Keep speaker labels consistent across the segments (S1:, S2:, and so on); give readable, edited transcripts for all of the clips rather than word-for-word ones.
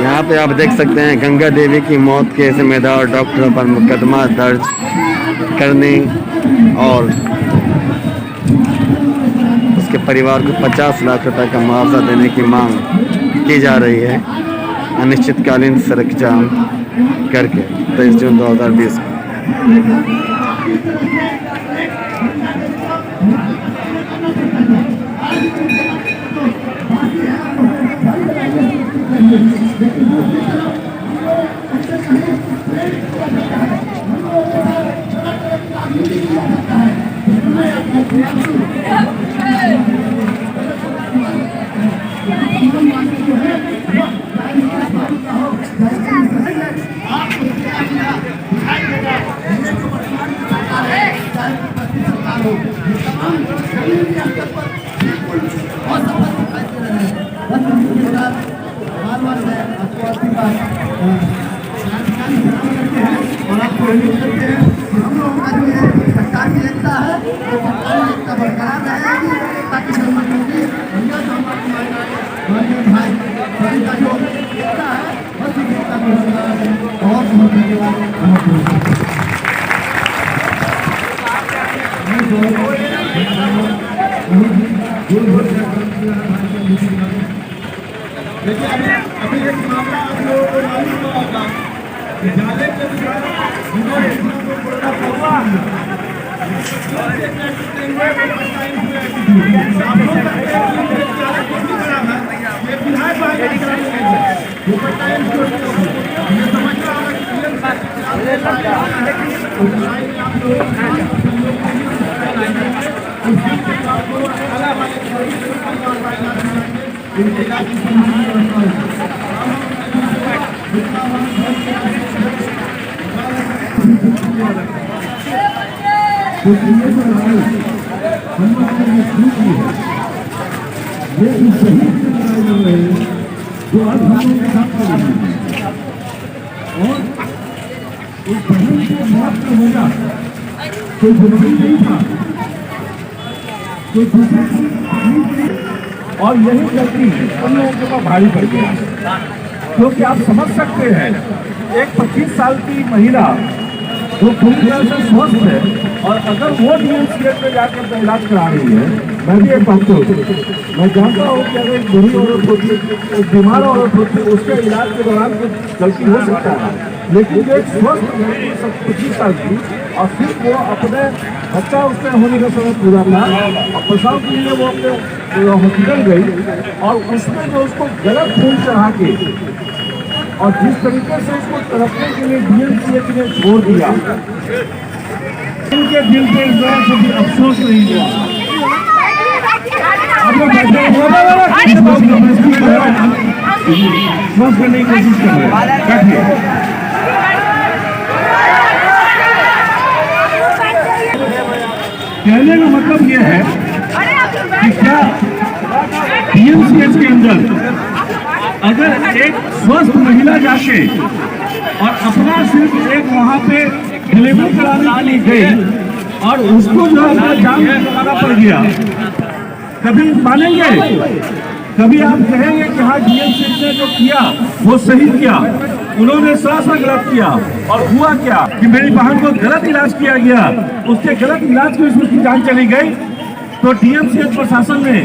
S1: यहाँ पे आप देख सकते हैं गंगा देवी की मौत के जिम्मेदार डॉक्टरों पर मुकदमा दर्ज करने और उसके परिवार को 50 लाख रुपए का मुआवजा देने की मांग की जा रही है अनिश्चितकालीन सड़क जाम करके 23 जून 2020 को।
S2: अभी एक मामला आप लोगों को मालूम होगा कि जाले के जो आज हम लोग के साथ कर रहे हैं और उस बहन के मौत का होगा कोई जरूरी नहीं था, कोई दूसरे और यही गलती उन लोगों के ऊपर भारी पड़ गया। क्योंकि आप समझ सकते हैं एक 25 साल की महिला जो पूरी तरह से स्वस्थ है और अगर वो डीएमसीएच में जाकर इलाज करा रही है, मैं भी एक डॉक्टर मैं जानता हूँ कि अगर एक बुरी औरत होती है, एक बीमार औरत होती है, उसके इलाज के दौरान कुछ गलती हो सकता है, लेकिन जो एक स्वस्थ 25 साल की और फिर वो अपने बच्चा उसमें होने का समय पूरा था और प्रसव के लिए वो अपने हॉस्पिटल गई और उसमें जो उसको गलत खून चढ़ा के और जिस तरीके से उसको तरफने के लिए डीएमसीएच ने छोड़ दिया, उनके दिल पे इस तरह से भी अफसोस नहीं हुआ। आप लोग करने की कोशिश कर रहे हैं, बैठिए। कहने का मतलब ये है कि क्या डीएमसीएच के अंदर अगर एक स्वस्थ महिला जाके और अपना सिर्फ एक वहाँ पे डिलीवरी कराने के लिए गई और उसको जो है जाम लगाना पड़ गया, कभी मानेंगे? कभी आप कहेंगे कि हाँ डीएमसीएच ने जो किया वो सही किया? उन्होंने सरासर गलत किया और हुआ क्या कि मेरी बहन को गलत इलाज किया गया, उसके गलत इलाज की वजह से उसकी जान चली गई। तो डीएमसीएच प्रशासन ने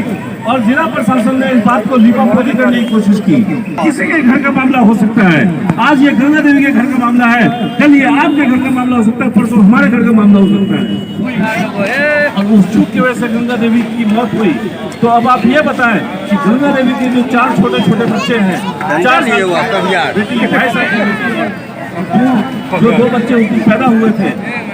S2: और जिला प्रशासन ने इस बात को लीपापोती करने की कोशिश की। किसी के घर का मामला हो सकता है, आज ये गंगा देवी के घर का मामला है, कल ये आपके घर का मामला हो सकता है, परसों हमारे घर का मामला हो सकता है। और उस चूक की वजह से गंगा देवी की मौत हुई। तो अब आप ये बताएं कि गंगा देवी के जो 4 छोटे छोटे बच्चे हैं, 4 बेटी 2.5 साल की बेटी है, जो 2 बच्चे उनकी पैदा हुए थे,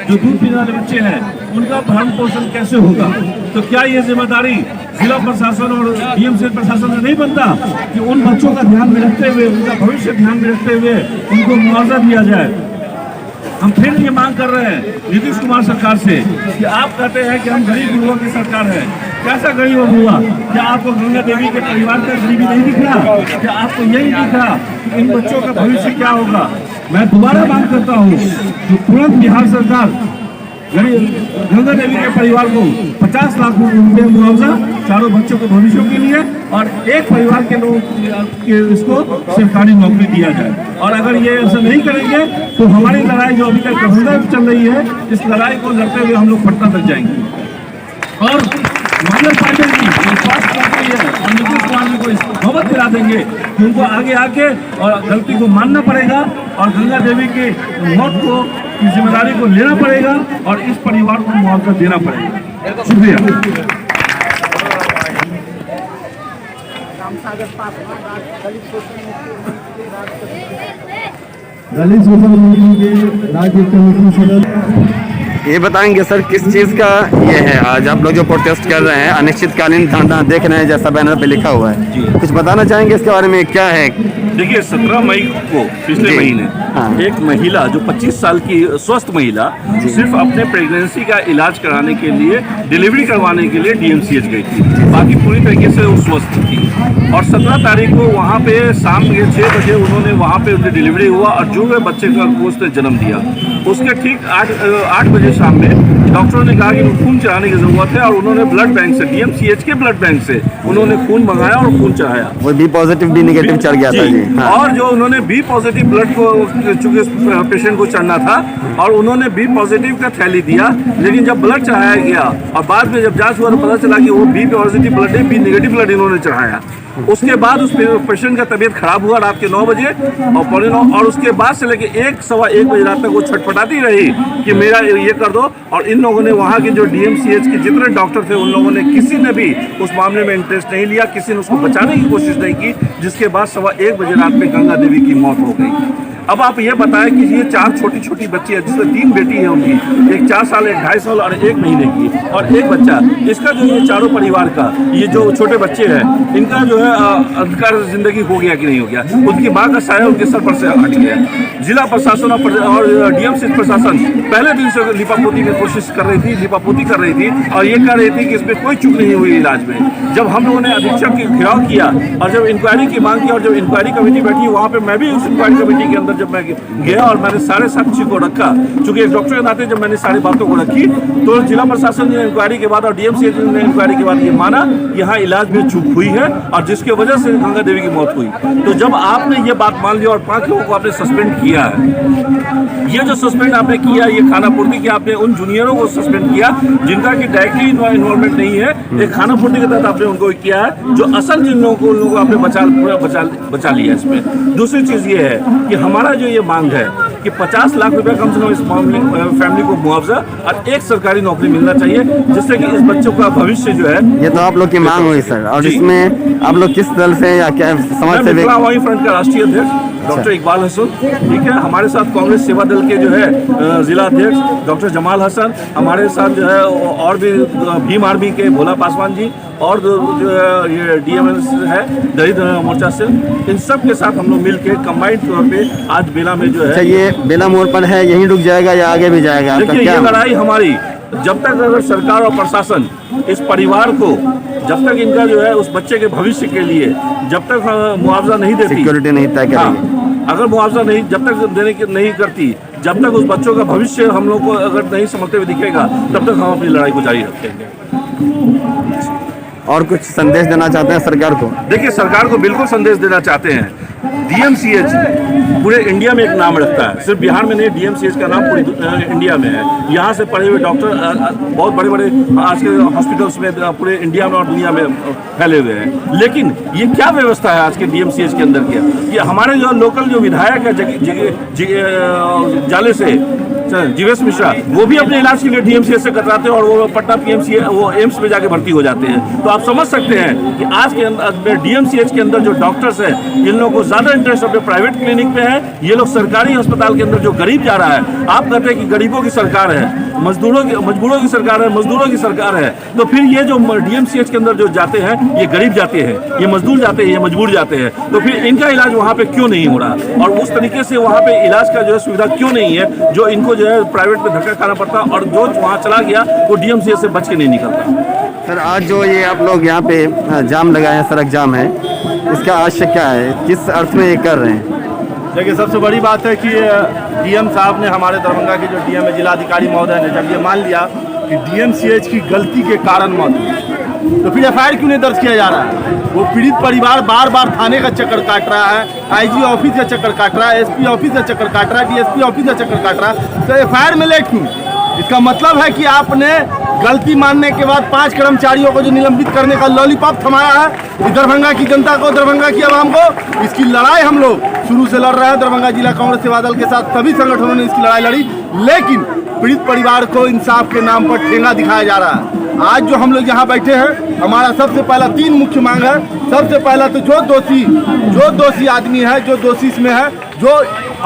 S2: जो दूध पीने वाले बच्चे हैं, उनका भरण पोषण कैसे होगा? तो क्या ये जिम्मेदारी जिला प्रशासन और डीएमसीएच प्रशासन से नहीं बनता कि उन बच्चों का ध्यान में रखते हुए, उनका भविष्य ध्यान में रखते हुए उनको मुआवजा दिया जाए? हम फिर ये मांग कर रहे हैं नीतीश कुमार सरकार से कि आप कहते हैं कि हम गरीब गुरुओं की सरकार है। कैसा गरीब हुआ? क्या आपको गंगा देवी के परिवार का गरीबी नहीं दिख रहा? क्या आपको यही दिख रहा कि इन बच्चों का भविष्य क्या होगा? मैं दोबारा मांग करता हूँ कि तुरंत बिहार सरकार गंगा देवी के परिवार को 50 लाख रुपए मुआवजा चारों बच्चों के भविष्य के लिए और एक परिवार के लोग के इसको सरकारी नौकरी दिया जाए। और अगर ये ऐसा नहीं करेंगे तो हमारी लड़ाई जो अभी तक दरभंगा में चल रही है, इस लड़ाई को लड़ते हुए हम लोग पटना तक जाएंगे। और मंगल पांडे जी स्वास्थ्य मंत्री है और नीतीश कुमार जी को इस नौबत दिला देंगे कि उनको आगे आके और गलती को मानना पड़ेगा और गंगा देवी की मौत को की जिम्मेदारी को लेना पड़ेगा और इस परिवार को मुआवजा देना पड़ेगा। शुक्रिया।
S3: दलित शोषण मुक्ति के राज्य कमेटी सदस्य।
S1: ये बताएंगे सर किस चीज़ का ये है आज आप लोग जो प्रोटेस्ट कर रहे हैं, अनिश्चितकालीन धरना देख रहे हैं जैसा बैनर पे लिखा हुआ है जी, कुछ बताना चाहेंगे इसके बारे में क्या है?
S2: देखिए 17 मई को पिछले महीने एक महिला जो 25 साल की स्वस्थ महिला सिर्फ अपने प्रेगनेंसी का इलाज कराने के लिए, डिलीवरी करवाने के लिए DMCH गई थी। बाकी पूरी तरीके से वो स्वस्थ थी और 17 तारीख को वहाँ पे शाम के 6 बजे उन्होंने वहाँ पे उनकी डिलीवरी हुआ और जो वे बच्चे का उसने जन्म दिया उसके ठीक 8 बजे शाम में डॉक्टरों ने कहा कि खून चढ़ाने की जरूरत है और उन्होंने ब्लड बैंक से, DMCH के ब्लड बैंक से उन्होंने खून मंगाया और खून चढ़ाया।
S1: वो B पॉजिटिव B नेगेटिव चढ़ गया था जी। हाँ।
S2: और जो उन्होंने B पॉजिटिव ब्लड को चूंकि पेशेंट को चढ़ना था और उन्होंने B पॉजिटिव का थैली दिया, लेकिन जब ब्लड चढ़ाया गया और बाद में जब जांच हुआ तो पता चला कि वो B पॉजिटिव ब्लड है, B नेगेटिव ब्लड इन्होंने चढ़ाया। उसके बाद उस पेशेंट का तबीयत खराब हुआ रात के 9 बजे और 9:15 और उसके बाद से लेके 1 सवा 1 बजे रात तक वो छटपटाती रही कि मेरा ये कर दो। और इन लोगों ने वहाँ के जो DMCH के जितने डॉक्टर थे उन लोगों ने किसी ने भी उस मामले में इंटरेस्ट नहीं लिया, किसी ने उसको बचाने की कोशिश नहीं की, जिसके बाद सवा 1 बजे रात में गंगा देवी की मौत हो गई। अब आप ये बताएं कि ये 4 छोटी छोटी बच्ची है जिसमें 3 बेटी है उनकी, एक 4 साल, एक 2.5 साल और 1 महीने की और एक बच्चा। इसका जो ये चारों परिवार का ये जो छोटे बच्चे हैं इनका जो है अंधकार जिंदगी हो गया कि नहीं हो गया, उनकी माँ का साया उनके सर पर से हट गया। जिला प्रशासन और DMCH प्रशासन पहले दिन से लिपापोती की कोशिश कर रही थी, लिपापोती कर रही थी और ये कह रही थी कि इसमें कोई चूक नहीं हुई इलाज में। जब हम लोगों ने अधीक्षक की घेराव किया और जब इंक्वायरी की मांग की और जब इंक्वायरी कमेटी बैठी वहाँ पे मैं भी उस इंक्वायरी कमेटी के अंदर जब मैं गया और मैंने सारे साक्षी को रखा, चूंकि एक डॉक्टर के नाते जब मैंने सारी बातों को रखी तो जिला प्रशासन ने इंक्वायरी के बाद और DMCH ने इंक्वायरी के बाद ये माना कि यहाँ इलाज में चूक हुई है और जिसके वजह से गंगा देवी की मौत हुई। तो जब आपने ये बात मान ली और 5 लोगों को आपने सस्पेंड किया है, ये जो सस्पेंड आपने किया ये खानापूर्ति की आपने उन जूनियरों को सस्पेंड किया जिनका कि डायरेक्टली इन्वॉल्वमेंट नहीं है, एक खानापूर्ति के तहत आपने उनको किया है, जो असल जिन लोगों को उन लोगों को आपने बचा लिया इसमें। दूसरी चीज ये है कि हमारा जो ये मांग है कि 50 लाख रुपए कम से कम इस फैमिली को मुआवजा और एक सरकारी नौकरी मिलना चाहिए जिससे कि इस बच्चों का भविष्य जो है।
S1: ये तो आप लोग की मांग हुई सर, और इसमें आप लोग किस दल से या क्या समाज सेवी?
S2: वही फ्रंट का राष्ट्रीय अध्यक्ष डॉक्टर इकबाल हसन, ठीक है। हमारे साथ कांग्रेस सेवा दल के जो है जिला अध्यक्ष डॉक्टर जमाल हसन, हमारे साथ जो है और भी भीम आर्मी के भोला पासवान जी और जो ये DMS है दलित मोर्चा से, इन सब के साथ हम लोग मिलकर कंबाइंड तौर पे आज बेला में जो है,
S1: ये बेला मोड़ पर है, यहीं रुक जाएगा या आगे भी जाएगा?
S2: देखिए ये लड़ाई हमारी जब तक अगर सरकार और प्रशासन इस परिवार को, जब तक इनका जो है उस बच्चे के भविष्य के लिए जब तक मुआवजा नहीं देती,
S1: सिक्योरिटी नहीं तय करेगी,
S2: अगर मुआवजा नहीं जब तक देने की नहीं करती, जब तक उस बच्चों का भविष्य हम लोग को अगर नहीं समझते हुए दिखेगा, तब तक हम अपनी लड़ाई को जारी रखेंगे।
S1: और कुछ संदेश देना चाहते हैं सरकार को?
S2: देखिए सरकार को बिल्कुल संदेश देना चाहते हैं। DMCH पूरे इंडिया में एक नाम रखता है, सिर्फ बिहार में नहीं, DMCH का नाम पूरे इंडिया में है। यहाँ से पढ़े हुए डॉक्टर बहुत बड़े बड़े आज के हॉस्पिटल्स में पूरे इंडिया में और दुनिया में फैले हुए हैं। लेकिन ये क्या व्यवस्था है आज के DMCH के अंदर की? ये हमारे जो लोकल जो विधायक है जाले से जीवेश मिश्रा, वो भी अपने इलाज के लिए DMCH से कतराते हैं और वो पटना PMC वो एम्स में जाके भर्ती हो जाते हैं। तो आप समझ सकते हैं कि आज के अंदर DMCH के अंदर जो डॉक्टर्स हैं, इन लोगों को ज्यादा इंटरेस्ट अपने प्राइवेट क्लिनिक पे है। ये लोग सरकारी अस्पताल के अंदर जो गरीब जा रहा है, आप कहते हैं कि गरीबों की सरकार है, मजदूरों की सरकार है, मजदूरों की सरकार है, तो फिर ये जो DMCH के अंदर जो जाते हैं ये गरीब जाते हैं, ये मजदूर जाते हैं, ये मजबूर जाते हैं, तो फिर इनका इलाज वहाँ पे क्यों नहीं हो रहा और उस तरीके से वहाँ पे इलाज का जो है सुविधा क्यों नहीं है, जो इनको जो है प्राइवेट में धक्का खाना पड़ता और जो वहाँ चला गया वो DMCH से बच के नहीं निकलता।
S1: सर आज जो ये आप लोग यहाँ पे जाम लगाए हैं, सड़क जाम है, इसका आशय क्या है, किस अर्थ में ये कर रहे हैं?
S4: देखिए सबसे बड़ी बात है कि DM साहब ने, हमारे दरभंगा के जो DM है जिलाधिकारी महोदय ने, जब ये मान लिया कि DMCH की गलती के कारण मौत हुई, तो फिर एफआईआर क्यों नहीं दर्ज किया जा रहा है? वो पीड़ित परिवार बार बार थाने का चक्कर काट रहा है, आईजी ऑफिस का चक्कर काट रहा है, एसपी ऑफिस का चक्कर काट रहा है, डीएसपी ऑफिस का चक्कर काट रहा है, तो एफआईआर में लेट क्यों? इसका मतलब है कि आपने गलती मानने के बाद 5 कर्मचारियों को जो निलंबित करने का लॉलीपॉप थमाया है दरभंगा की जनता को, दरभंगा की आवाम को। इसकी लड़ाई हम लोग शुरू से लड़ रहे हैं। दरभंगा जिला कांग्रेस सेवा दल के साथ सभी संगठनों ने इसकी लड़ाई लड़ी, लेकिन पीड़ित परिवार को इंसाफ के नाम पर ठेंगा दिखाया जा रहा है। आज जो हम लोग यहाँ बैठे हैं, हमारा सबसे पहला 3 मुख्य मांग है। सबसे पहला तो जो दोषी आदमी है, जो दोषी इसमें है, जो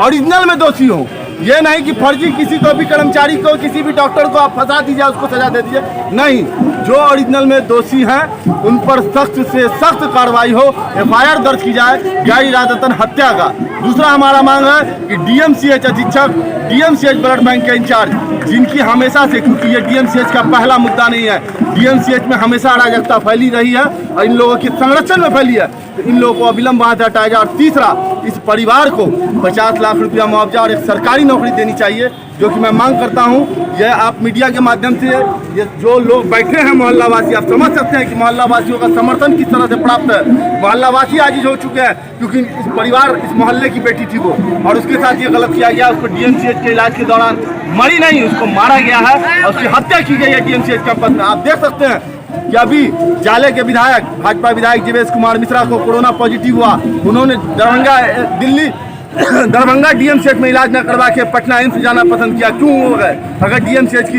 S4: ओरिजिनल में दोषी हो, ये नहीं कि फर्जी किसी को भी कर्मचारी को, किसी भी डॉक्टर को आप फंसा दीजिए, उसको सजा दे दीजिए। नहीं, जो ओरिजिनल में दोषी हैं उन पर सख्त से सख्त कार्रवाई हो, एफआईआर दर्ज की जाए गैर इरादतन हत्या का। दूसरा हमारा मांग है कि डीएमसीएच अधीक्षक, डीएमसीएच ब्लड बैंक के इंचार्ज, जिनकी हमेशा से, क्योंकि ये डीएमसीएच का पहला मुद्दा नहीं है, डीएमसीएच में हमेशा अराजकता फैली रही है और इन लोगों के संरक्षण में फैली है, तो इन लोगों को अविलंब वहाँ से हटाया जाए। और तीसरा, इस परिवार को 50 लाख रुपया मुआवजा और एक सरकारी नौकरी देनी चाहिए, जो कि मैं मांग करता हूं। यह आप मीडिया के माध्यम से, ये जो लोग बैठे हैं मोहल्ला वासी, आप समझ सकते हैं कि मोहल्ला वासियों का समर्थन किस तरह से प्राप्त है। मोहल्ला वासी आजीज हो चुके हैं, क्योंकि इस परिवार, इस मोहल्ले की बेटी थी वो, और उसके साथ ये गलत किया गया। उसको डीएमसीएच के इलाज के दौरान मरी नहीं, उसको मारा गया है और उसकी हत्या की गई है डीएमसीएच कैंपस में। आप देख सकते हैं कि अभी जाले के विधायक, भाजपा विधायक जीवेश कुमार मिश्रा को कोरोना पॉजिटिव हुआ। उन्होंने दरभंगा डीएमसीएच में इलाज न करवा के पटना एम्स जाना पसंद किया। क्यों हो गए? अगर डीएमसीएच की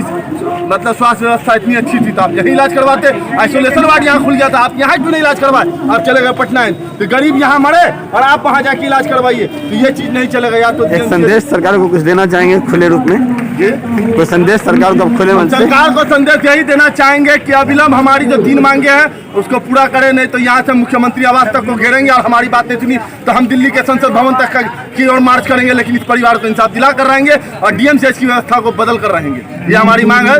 S4: मतलब स्वास्थ्य व्यवस्था इतनी अच्छी थी तो आप यही इलाज करवाते। आइसोलेशन वार्ड यहाँ खुल गया था, आप यहाँ क्यों नहीं इलाज करवाए? आप चले गए पटना एम्स, तो गरीब यहाँ मरे और आप वहाँ जाके इलाज करवाइए, तो ये चीज नहीं चलेगा। या तो
S1: एक संदेश सरकार को कुछ देना चाहेंगे खुले रूप में? कोई संदेश सरकार को खुले मन से?
S4: सरकार को संदेश यही देना चाहेंगे कि अविलंब हमारी जो 3 मांगे हैं उसको पूरा करें, नहीं तो यहाँ से मुख्यमंत्री आवास तक को घेरेंगे और हमारी बात नहीं सुनी तो हम दिल्ली के संसद भवन तक की ओर मार्च करेंगे, लेकिन इस परिवार को इंसाफ दिला कर रहेंगे और डीएमसीएच की व्यवस्था को बदल कर रहेंगे। ये हमारी मांग है।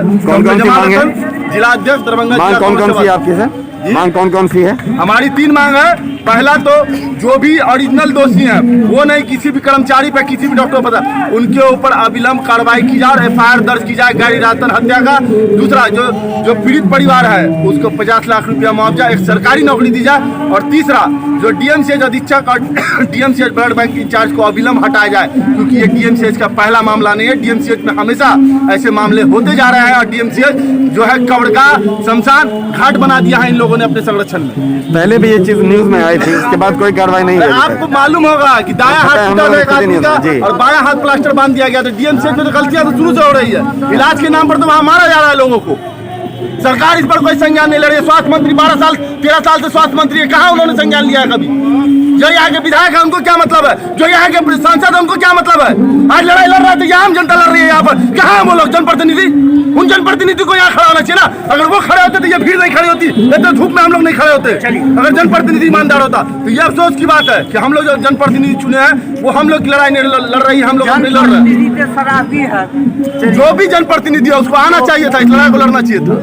S4: जिला अध्यक्ष दरभंगा,
S1: कौन सी आपकी सर मांग कौन सी है?
S4: हमारी 3 मांग है। पहला तो जो भी ओरिजिनल दोषी हैं, वो नहीं किसी भी कर्मचारी पर, किसी भी डॉक्टर पर, उनके ऊपर अविलंब कार्रवाई की जाए और एफआईआर दर्ज की जाए गैर इरादतन हत्या का। दूसरा, जो पीड़ित परिवार है उसको 50 लाख रुपया मुआवजा, एक सरकारी नौकरी दी जाए। और तीसरा, जो डीएमसीएच अधीक्षक और डीएमसीएच ब्लड बैंक इंचार्ज को अविलंब हटाया जाए, क्योंकि ये डीएमसीएच का पहला मामला नहीं है। डीएमसीएच में हमेशा ऐसे मामले होते जा रहे हैं और डीएमसीएच जो है कब्रगाह, शमशान घाट बना दिया है इन लोगों ने अपने संरक्षण में।
S1: पहले भी ये चीज न्यूज में आई थी, उसके बाद कोई कार्रवाई नहीं हुई।
S4: आपको मालूम होगा कि दायां हाथ टूटा था एक आदमी का और बायां हाथ प्लास्टर बांध दिया गया। तो डीएमसीएच में तो गलतियां तो शुरू से हो रही है। इलाज के नाम पर तो वहां मारा जा रहा है लोगों को। सरकार इस पर कोई संज्ञान नहीं ले रही है। स्वास्थ्य मंत्री 13 साल से स्वास्थ्य मंत्री है, कहाँ उन्होंने संज्ञान लिया है कभी? जो यहाँ के विधायक है उनको क्या मतलब है? जो यहाँ के सांसद है उनको क्या मतलब है? आज लड़ाई लड़ रहा है तो यहाँ आम जनता लड़ रही है। यहाँ पर कहाँ है वो लोग जनप्रतिनिधि? उन जनप्रतिनिधि को यहाँ खड़ा होना चाहिए ना। अगर वो खड़े होते तो ये भीड़ नहीं खड़ी होती, तो धूप में हम लोग नहीं खड़े होते। अगर जनप्रतिनिधि ईमानदार होता तो ये अफसोस की बात है कि हम लोग जो जनप्रतिनिधि चुने हैं वो हम लोग की लड़ाई नहीं लड़ रही है, हम लोग अपनी लड़ रहे हैं। जो भी जनप्रतिनिधि है उसको आना चाहिए था, इस लड़ाई को लड़ना चाहिए था।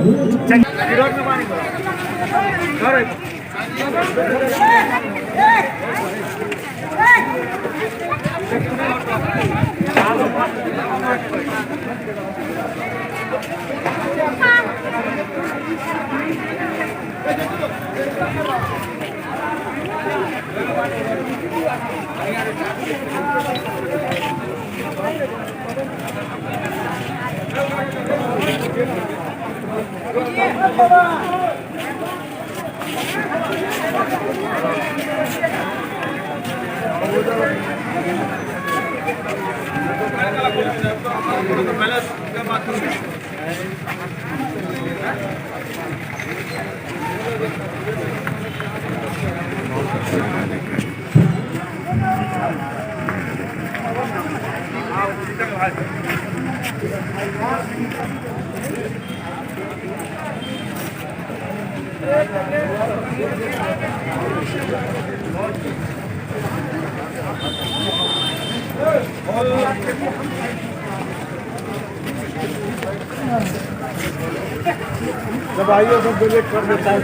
S2: जब आइए तो डिलीट कर देता है,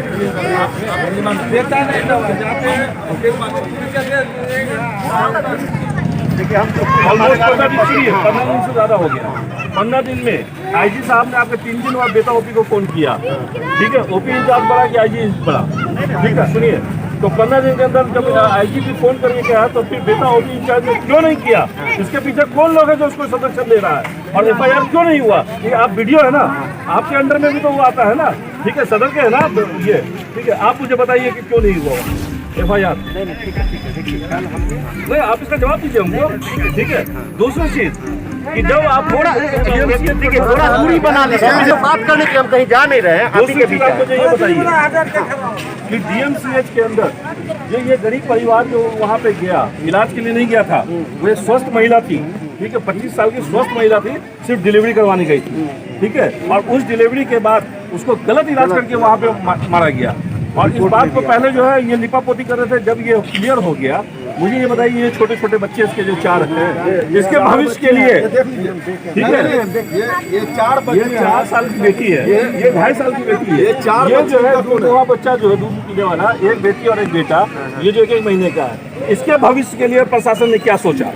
S2: देता नहीं तो जाते हैं। देखिए हम तो 15 दिन से ज़्यादा हो गया। 15 दिन में आईजी साहब ने आपके 3 दिन बाद बेटा ओपी को फोन किया, ठीक है। ओपी इंचार्ज बड़ा कि आईजी बड़ा, ठीक है। सुनिए, तो 15 दिन के अंदर जब आईजी भी फोन करके गया तो फिर बेटा ओपी इंचार्ज ने क्यों नहीं किया? इसके पीछे कौन लोग है जो उसको संरक्षण दे रहा है? और FIR क्यों नहीं हुआ? ये आप वीडियो है ना, आपके अंडर में भी तो वो आता है ना, ठीक है, सदर के है ना ये, ठीक है। आप मुझे बताइए कि क्यों नहीं हुआ FIR? नहीं, आप इसका जवाब दीजिए हमको, ठीक है। दूसरी चीज कि जब आप थोड़ा
S1: दूरी बना लीजिए, बात करने के हम कहीं जा नहीं रहे हैं।
S2: दूसरी चीज आप मुझे ये बताइए कि DMCH के अंदर ये गरीब परिवार जो वहाँ पे गया, इलाज के लिए नहीं गया था, वो एक स्वस्थ महिला थी, ठीक है, 25 साल की स्वस्थ महिला थी, सिर्फ डिलीवरी करवाने गई थी, ठीक है। और उस डिलीवरी के बाद उसको गलत इलाज करके वहाँ पे मारा गया। और इस बात को पहले जो है ये लिपापोती कर रहे थे। जब ये क्लियर हो गया, मुझे ये बताइए, ये छोटे छोटे बच्चे इसके जो 4 हैं, इसके भविष्य के लिए, ठीक है,
S4: ये 4 बच्चे,
S2: ये 4 साल की बेटी है, ये 2.5 साल की बेटी है,
S4: ये 4
S2: ये जो है दूधवा बच्चा जो है दूध पीने वाला, एक बेटी और एक बेटा, ये जो 1 महीने का है। इसके भविष्य के लिए प्रशासन ने क्या सोचा?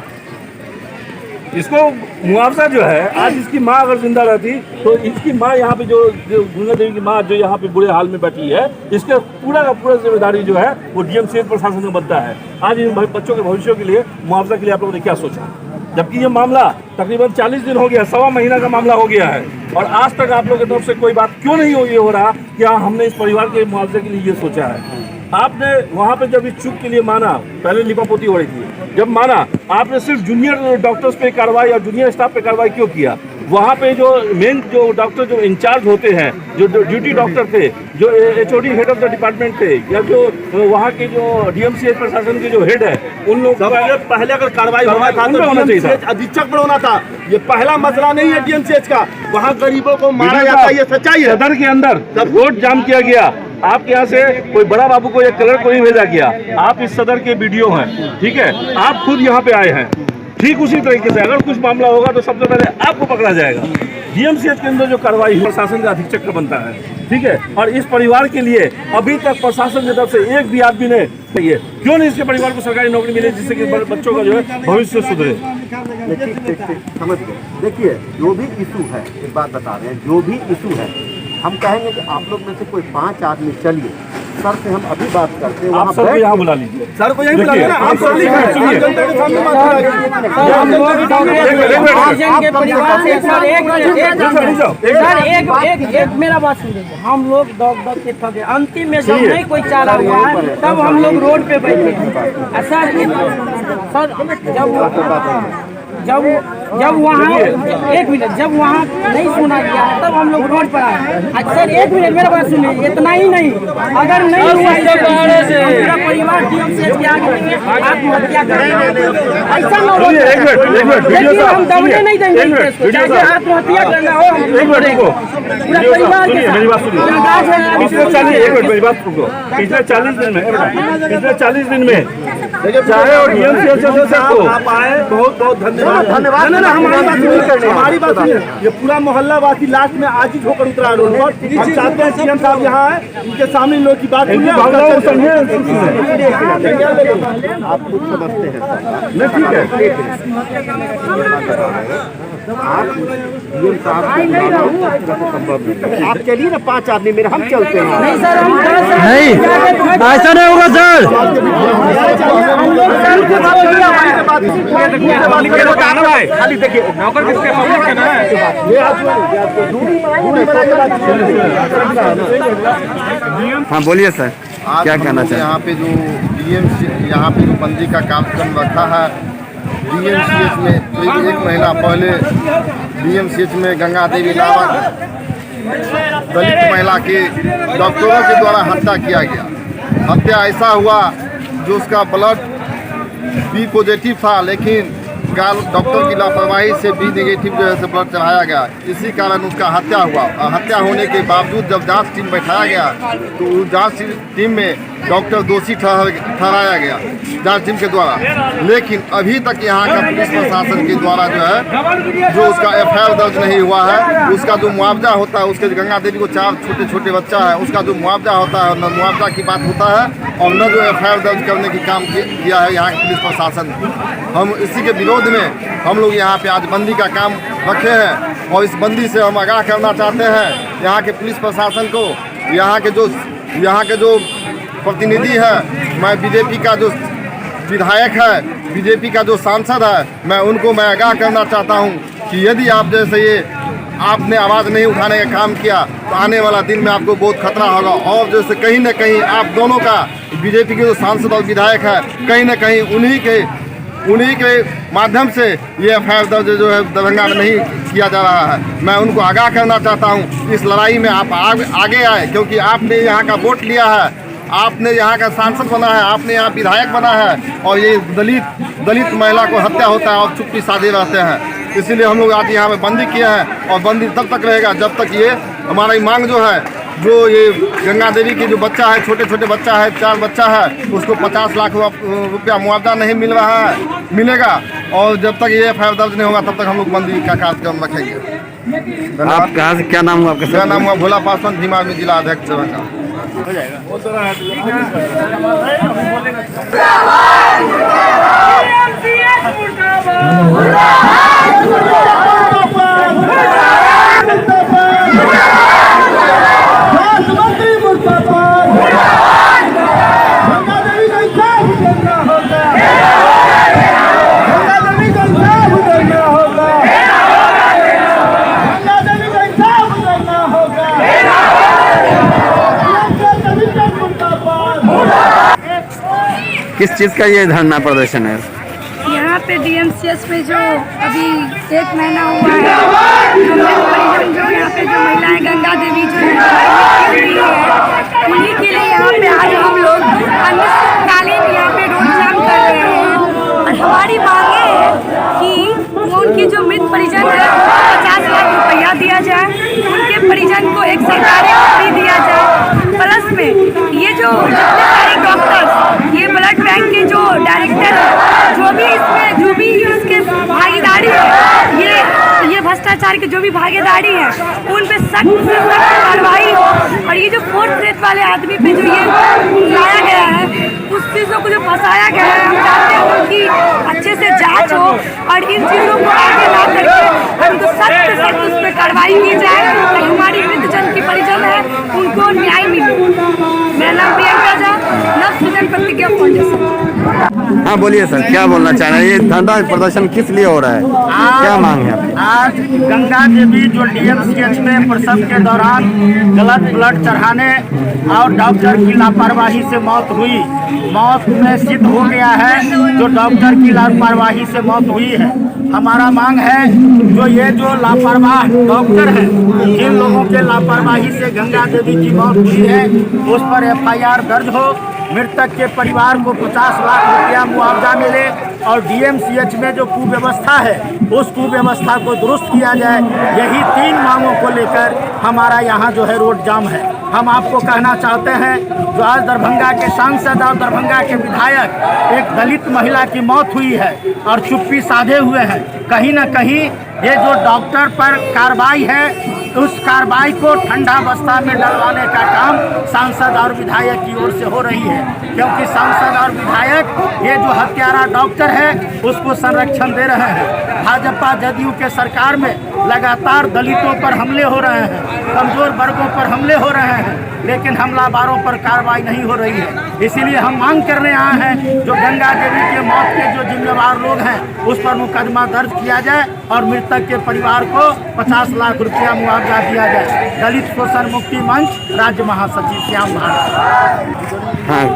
S2: इसको मुआवजा जो है, आज इसकी माँ अगर जिंदा रहती तो इसकी माँ यहाँ पे जो गंगा देवी की माँ जो यहाँ पे बुरे हाल में बैठी है, इसके पूरा का पूरा जिम्मेदारी जो है वो DMCH प्रशासन का बनता है। आज इन बच्चों के भविष्य के लिए मुआवजा के लिए आप लोगों ने क्या सोचा? जबकि ये मामला तकरीबन 40 दिन हो गया, 1.25 महीना का मामला हो गया है, और आज तक आप लोगों की तरफ से कोई बात क्यों नहीं हो रहा कि हाँ हमने इस परिवार के मुआवजे के लिए ये सोचा है। आपने वहाँ पे जब इस चूक के लिए माना, पहले लिपापोती हो रही थी, जब माना आपने सिर्फ जूनियर डॉक्टर्स पे कार्रवाई और जूनियर स्टाफ पे कार्रवाई क्यों किया? वहाँ पे जो मेन जो डॉक्टर जो इंचार्ज होते हैं, जो ड्यूटी डॉक्टर थे, जो HOD head of the department थे, या जो वहाँ के जो DMCH प्रशासन के जो हेड है, उन लोग
S4: पहले अगर कार्रवाई होना था तो DMCH अधीक्षक बढ़ाना था। ये पहला मसला नहीं है DMCH का, वहाँ गरीबों को मारा जाता है, ये सच्चाई है।
S2: सदर के अंदर रोड जाम किया गया, आपके यहाँ से कोई बड़ा बाबू को या कलर को नहीं भेजा गया। आप इस सदर के वीडियो हैं, ठीक है, आप खुद यहाँ पे आए हैं। ठीक उसी तरीके से अगर कुछ मामला होगा तो सबसे पहले आपको पकड़ा जाएगा। DMCH के अंदर जो कार्रवाई है प्रशासन का अधीक्षक का बनता है, ठीक है। और इस परिवार के लिए अभी तक प्रशासन की तरफ से एक भी आदमी ने क्यों नहीं इसके परिवार को सरकारी नौकरी मिले जिससे कि बच्चों का जो है भविष्य सुधरे?
S5: समझ गए। देखिए, जो भी इशू है, एक बात बता रहे हैं, जो भी इशू है हम कहेंगे कि आप लोग में से कोई 5 आदमी चलिए, सर से हम अभी बात करते हैं,
S2: आप सर को यहाँ बुला लीजिए,
S4: सर को यहीं बुला लीजिए, आप सर
S2: सुनिए,
S6: एक मेरा बात सुनिए। हम लोग दौड़ के थके, अंतिम में जब नहीं कोई चारा हुआ है तब हम लोग रोड पे बैठे हैं। जब वहाँ एक मिनट, जब वहाँ नहीं सुना गया तब हम लोग रोड पर आए। सर एक मिनट मेरा बात सुनिए, इतना ही नहीं, अगर नहीं हुआ पूरा परिवार DMCH के आगे आत्महत्या करेंगे, ऐसा न हो। लेकिन हम दबने नहीं देंगे, आत्महत्या करना हो पूरा परिवार के साथ।
S2: मेरी बात सुनिए, पिछले 40 दिन में चाहे और DMCH
S4: आप आए, बहुत बहुत धन्यवाद। हमारी बात सुनिए, ये पूरा मोहल्ला वासी लास्ट में आजिज होकर उतरा रोड पर। हम चाहते हैं CM साहब यहाँ आए, इनके सामने इन लोग की बात सुनिए।
S5: आप कुछ समझते हैं
S2: नहीं, ठीक है,
S5: आप चलिए ना, 5 आदमी मेरे, हम चलते हैं।
S6: नहीं सर, हम
S1: नहीं, ऐसा नहीं होगा सर।
S5: खाली देखिए, नौकर किसके पब्लिक के ना है।
S1: हाँ बोलिए सर, क्या कहना चाहिए?
S7: यहाँ पे जो यहाँ पे जो बंदी का कार्यक्रम रखा है DMCH में, तो 1 महीना पहले DMCH में गंगा देवी नामक दलित महिला के डॉक्टरों के द्वारा हत्या किया गया। हत्या ऐसा हुआ जो उसका ब्लड B पॉजिटिव था, लेकिन डॉक्टर की लापरवाही से B नेगेटिव जो है से ब्लड चढ़ाया गया। इसी कारण उसका हत्या हुआ। हत्या होने के बावजूद जब जांच टीम बैठाया गया तो उस जांच टीम में डॉक्टर दोषी ठहराया गया जांच टीम के द्वारा। लेकिन अभी तक यहाँ का पुलिस प्रशासन के द्वारा जो है जो उसका FIR दर्ज नहीं हुआ है, उसका जो मुआवजा होता है, उसके गंगा देवी को 4 छोटे छोटे बच्चा है, उसका जो मुआवजा होता है, न मुआवजा की बात होता है और न जो FIR दर्ज करने की काम किया है यहाँ के पुलिस प्रशासन ने। हम इसी के विरोध में हम लोग यहाँ पे आज बंदी का काम रखे हैं और इस बंदी से हम आगाह करना चाहते हैं यहाँ के पुलिस प्रशासन को, यहाँ के जो प्रतिनिधि है, मैं बीजेपी का जो विधायक है, बीजेपी का जो सांसद है, मैं उनको आगाह करना चाहता हूँ कि यदि आप जैसे ये आपने आवाज़ नहीं उठाने का काम किया तो आने वाला दिन में आपको बहुत खतरा होगा। और जैसे कहीं न कहीं आप दोनों का, बीजेपी के जो सांसद और विधायक है, कहीं न कहीं उन्हीं के माध्यम से ये एफआईआर दर्ज जो है दरभंगा में नहीं किया जा रहा है। मैं उनको आगाह करना चाहता हूँ इस लड़ाई में आप आगे आए, क्योंकि आपने यहाँ का वोट लिया है, आपने यहाँ का सांसद बना है, आपने यहाँ विधायक बना है और ये दलित महिला को हत्या होता है और चुप्पी साधे रहते हैं। इसीलिए हम लोग आज यहाँ पे बंदी किया है और बंदी तब तक रहेगा जब तक ये हमारी मांग जो है, जो ये गंगा देवी की जो बच्चा है, छोटे बच्चा है, 4 बच्चा है, उसको 50 लाख रुपया मुआवजा नहीं मिलेगा और जब तक ये एफआईआर दर्ज नहीं होगा तब तक हम लोग बंदी का कार्यक्रम रखेंगे।
S1: आप कहाँ से, क्या नाम हुआ आपका?
S7: मेरा नाम हुआ भोला पासवान, भीम आर्मी जिला अध्यक्ष दरभंगा।
S1: किस चीज़ का ये धरना प्रदर्शन है?
S8: यहाँ पे डीएमसीएच पे जो अभी 1 महीना हुआ है, परिजन जो यहाँ पे जो महिलाएं गंगा देवी जो उन्हीं के लिए यहाँ पे आज हम लोग अनिश्चितकालीन यहाँ पे रोड जाम कर रहे हैं और हमारी मांगे है कि वो उनकी जो मृत परिजन है 50 लाख रुपया दिया जाए, उनके परिजन को एक सरकारी नौकरी दिया जाए, प्लस में ये जो जितने सारे डॉक्टर्स, ये ब्लड बैंक के जो डायरेक्टर है, जो भी इसके भागीदारी है, ये भ्रष्टाचार के जो भी भागीदारी है, उन पे सख्त से सख्त कार्रवाई हो और ये जो 4th रेट वाले आदमी पे जो ये लाया गया है, उस चीज़ों को जो फंसाया गया है, हम चाहते हैं उनकी अच्छे से जांच हो और इन चीज़ों को आगे ला करके उनको सख्त से सख्त उस पर कार्रवाई की जाए और हमारी वृद्धजन की परिजन है उनको न्याय मिले। मेरा नाम प्रियंका झा, नवसृजन प्रतिज्ञा फाउंडेशन।
S1: हाँ बोलिए सर, क्या बोलना चाह रहे हैं? ये धरना प्रदर्शन किस लिए हो रहा है, क्या मांग है?
S9: आज गंगा देवी जो डीएमसीएच में प्रसव के दौरान गलत ब्लड चढ़ाने और डॉक्टर की लापरवाही से मौत हुई, मौत में सिद्ध हो गया है जो डॉक्टर की लापरवाही से मौत हुई है। हमारा मांग है जो ये जो लापरवाह डॉक्टर है, जिन लोगों के लापरवाही से गंगा देवी की मौत हुई है, उस पर एफआईआर दर्ज हो, मृतक के परिवार को 50 लाख रुपया मुआवजा मिले और डीएमसीएच में जो कुव्यवस्था है उस कुव्यवस्था को दुरुस्त किया जाए। यही 3 मांगों को लेकर हमारा यहाँ जो है रोड जाम है। हम आपको कहना चाहते हैं जो आज दरभंगा के सांसद और दरभंगा के विधायक, एक दलित महिला की मौत हुई है और चुप्पी साधे हुए हैं, कहीं ना कहीं ये जो डॉक्टर पर कार्रवाई है उस कार्रवाई को ठंडा बस्ता में डलवाने का काम सांसद और विधायक की ओर से हो रही है, क्योंकि सांसद और विधायक ये जो हत्यारा डॉक्टर है उसको संरक्षण दे रहे हैं। भाजपा जदयू के सरकार में लगातार दलितों पर हमले हो रहे हैं, कमजोर वर्गों पर हमले हो रहे हैं, लेकिन हमलावारों पर कार्रवाई नहीं हो रही है। इसीलिए हम मांग करने आए हैं जो गंगा देवी के मौत के जो जिम्मेवार लोग हैं उस पर मुकदमा दर्ज किया जाए और मृतक के परिवार को 50 लाख रुपया मुआवजा दिया जाए। दलित शोषण मुक्ति मंच राज्य महासचिव श्याम भारत।
S1: हाँ,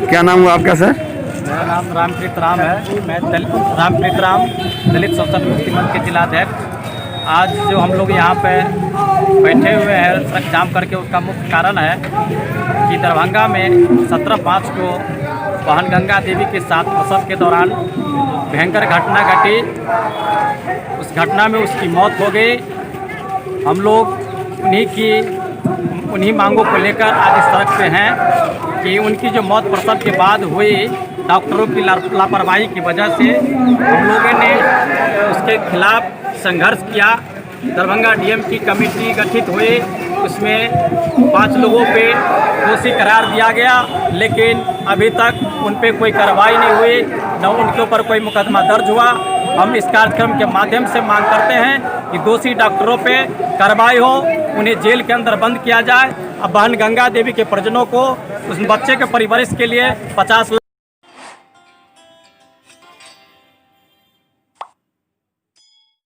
S1: क्या नाम हुआ आपका सर?
S10: मेरा नाम रामप्रीत राम है, मैं रामप्रीत राम दलित शोषण मुक्ति मंच के जिलाध्यक्ष। आज जो हम लोग यहाँ पे बैठे हुए हैं सड़क जाम करके, उसका मुख्य कारण है कि दरभंगा में 17/5 को बहन गंगा देवी के साथ प्रसव के दौरान भयंकर घटना घटी। उस घटना में उसकी मौत हो गई। हम लोग उन्हीं मांगों को लेकर आज इस सड़क पे हैं कि उनकी जो मौत प्रसव के बाद हुई डॉक्टरों की लापरवाही की वजह से हम लोगों ने उसके खिलाफ संघर्ष किया। दरभंगा डीएम की कमेटी गठित हुई, उसमें 5 लोगों पे दोषी करार दिया गया, लेकिन अभी तक उन पे कोई कार्रवाई नहीं हुई, न उनके ऊपर कोई मुकदमा दर्ज हुआ। हम इस कार्यक्रम के माध्यम से मांग करते हैं कि दोषी डॉक्टरों पे कार्रवाई हो, उन्हें जेल के अंदर बंद किया जाए। अब बहन गंगा देवी के परिजनों को उस बच्चे के परवरिश के लिए 50 लाख